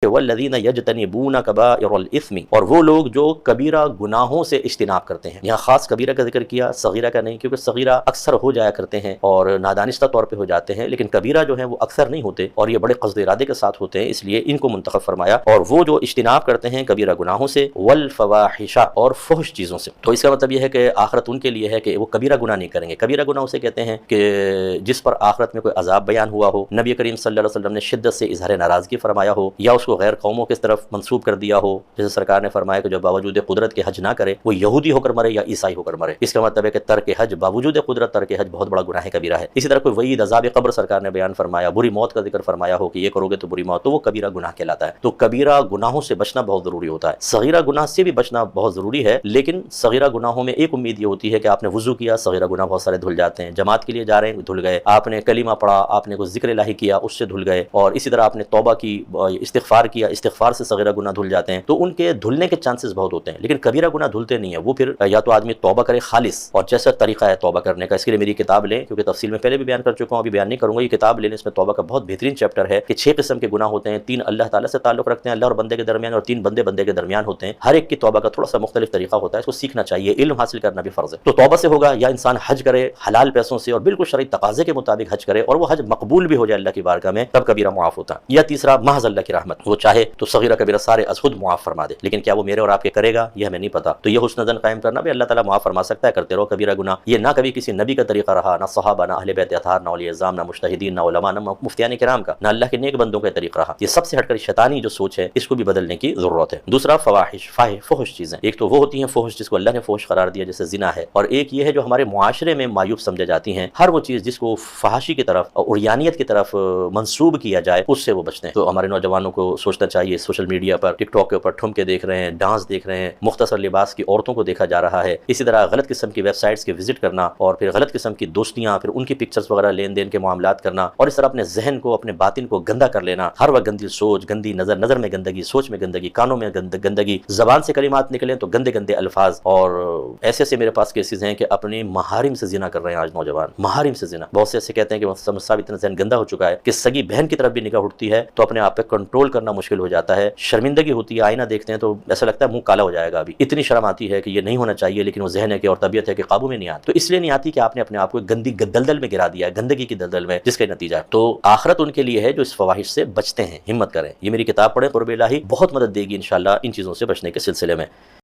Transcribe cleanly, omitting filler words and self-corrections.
والذین یجتنبون کبائر الاثم، اور وہ لوگ جو کبیرہ گناہوں سے اجتناب کرتے ہیں۔ یہاں خاص کبیرہ کا ذکر کیا، صغیرہ کا نہیں، کیونکہ صغیرہ اکثر ہو جایا کرتے ہیں اور نادانستہ طور پہ ہو جاتے ہیں، لیکن کبیرہ جو ہیں وہ اکثر نہیں ہوتے اور یہ بڑے قصد ارادے کے ساتھ ہوتے ہیں، اس لیے ان کو منتخب فرمایا۔ اور وہ جو اجتناب کرتے ہیں کبیرہ گناہوں سے، والفواحش، اور فحش چیزوں سے، تو اس کا مطلب یہ ہے کہ آخرت ان کے لیے ہے کہ وہ کبیرہ گناہ نہیں کریں گے۔ کبیرہ گناہ اسے کہتے ہیں کہ جس پر آخرت میں کوئی عذاب بیان ہوا ہو، نبی کریم صلی اللہ علیہ وسلم نے شدت سے اظہار ناراضگی فرمایا ہو، یا اس کو غیر قوموں کی طرف منسوب کر دیا ہو، جیسے سرکار نے فرمایا کہ جو باوجود قدرت کے حج نہ کرے وہ یہودی ہو کر مرے یا عیسائی ہو کر مرے۔ اس کا مطلب ہے کہ ترک حج باوجود قدرت ترک حج بہت بڑا گناہ کبیرہ ہے۔ اسی طرح کوئی وعید عذاب قبر سرکار نے بیان فرمایا، بری موت کا ذکر فرمایا ہو کہ یہ کرو گے تو بری موت، تو وہ کبیرہ گناہ کہلاتا ہے۔ تو کبیرہ گناہوں سے بچنا بہت ضروری ہوتا ہے۔ صغیرہ گناہ سے بھی بچنا بہت ضروری ہے، لیکن صغیرہ گناہوں میں ایک امید یہ ہوتی ہے کہ آپ نے وضو کیا، صغیرہ گناہ بہت سارے دھل جاتے ہیں، جماعت کے لیے جا رہے ہیں دھل گئے، آپ نے کلمہ پڑھا، آپ نے کوئی ذکر الہی کیا، اس سے دھل گئے، اور اسی طرح آپ نے توبہ کی، استغفار کیا، استغفار سے صغیرہ گناہ دھل جاتے ہیں، تو ان کے دھلنے کے چانسز بہت ہوتے ہیں۔ لیکن کبیرہ گناہ دھلتے نہیں ہیں، وہ پھر یا تو آدمی توبہ کرے خالص، اور جیسا طریقہ ہے توبہ کرنے کا، اس کے لیے میری کتاب لیں، کیونکہ تفصیل میں پہلے بھی بیان کر چکا ہوں، ابھی بیان نہیں کروں گا، یہ کتاب لیں، اس میں توبہ کا بہت بہترین چیپٹر ہے کہ 6 قسم کے گناہ ہوتے ہیں، 3 اللہ تعالیٰ سے تعلق رکھتے ہیں، اللہ اور بندے کے درمیان، اور 3 بندے بندے کے درمیان ہوتے ہیں۔ ہر ایک کی توبہ کا تھوڑا سا مختلف طریقہ ہوتا ہے، اس کو سیکھنا چاہیے، علم حاصل کرنا بھی فرض ہے۔ تو توبہ سے ہوگا، یا انسان حج کرے حلال پیسوں سے اور بالکل شرعی تقاضے کے مطابق حج کرے، اور وہ حج مقبول بھی ہو جائے اللہ کی بارگاہ میں، تب کبیرہ معاف ہوتا ہے۔ یا تیسرا محض اللہ کی رحمت، وہ چاہے تو صغیرہ کبیرہ سارے از خود معاف فرما دے، لیکن کیا وہ میرے اور آپ کے کرے گا یہ ہمیں نہیں پتا۔ تو یہ حسن ظن قائم کرنا بھی اللہ تعالیٰ معاف فرما سکتا ہے، کرتے رہو کبیرہ گناہ۔ یہ نہ کبھی کسی نبی کا طریقہ رہا، نہ صحابہ، نہ اہل بیت اطہار، نہ اولیاء اعظام، نہ مجتہدین، نہ علماء، نہ مفتیان کرام کا، نہ اللہ کے نیک بندوں کا طریقہ رہا۔ یہ سب سے ہٹ کر شیطانی جو سوچ ہے، اس کو بھی بدلنے کی ضرورت ہے۔ دوسرا فواحش، فحش چیزیں، ایک تو وہ ہوتی ہیں فحش جس کو اللہ نے فحش قرار دیا، جیسے زنا ہے، اور ایک یہ ہے جو ہمارے معاشرے میں معیوب سمجھے جاتی ہیں۔ ہر وہ چیز جس کو فحاشی کی طرف اور عریانیت کی طرف منسوب کیا جائے، اس سے وہ بچتے ہیں۔ تو ہمارے نوجوانوں کو سوچنا چاہیے، سوشل میڈیا پر ٹک ٹاک کے اوپر ٹھمکے دیکھ رہے ہیں، ڈانس دیکھ رہے ہیں، مختصر لباس کی عورتوں کو دیکھا جا رہا ہے، اسی طرح غلط قسم کی ویب سائٹس کے وزٹ کرنا، اور پھر غلط قسم کی دوستیاں، پھر ان کی پکچرز وغیرہ لین دین کے معاملات کرنا، اور اس طرح اپنے ذہن کو، اپنے باطن کو گندا کر لینا، ہر وقت گندی سوچ، گندی نظر، نظر میں گندگی، سوچ میں گندگی، کانوں میں گندگی، زبان سے کلمات نکلیں تو گندے گندے الفاظ، اور ایسے ایسے میرے پاس کیسز ہیں کہ اپنے محارم سے زنا کر رہے ہیں آج نوجوان، محارم سے زنا۔ بہت سے ایسے کہتے ہیں کہ صاحب اتنا ذہن گندا ہو چکا ہے کہ سگی بہن کی طرف بھی نگاہ اٹھتی ہے تو اپنے آپ پہ کنٹرول کرنا مشکل ہو جاتا ہے، شرمندگی ہوتی ہے، آئینہ دیکھتے ہیں تو ایسا لگتا ہے منہ کالا ہو جائے گا، ابھی اتنی شرم آتی ہے کہ یہ نہیں ہونا چاہیے، لیکن وہ ذہن ہے کہ اور طبیعت ہے کہ قابو میں نہیں آتی۔ تو اس لیے نہیں آتی کہ آپ نے اپنے آپ کو گندی دلدل میں گرا دیا ہے، گندگی کی دلدل میں، جس کا نتیجہ ہے تو آخرت ان کے لیے ہے جو اس فواحش سے بچتے ہیں۔ ہمت کریں، یہ میری کتاب پڑھیں، قرب الہی، بہت مدد دے گی انشاءاللہ ان چیزوں سے بچنے کے سلسلے میں۔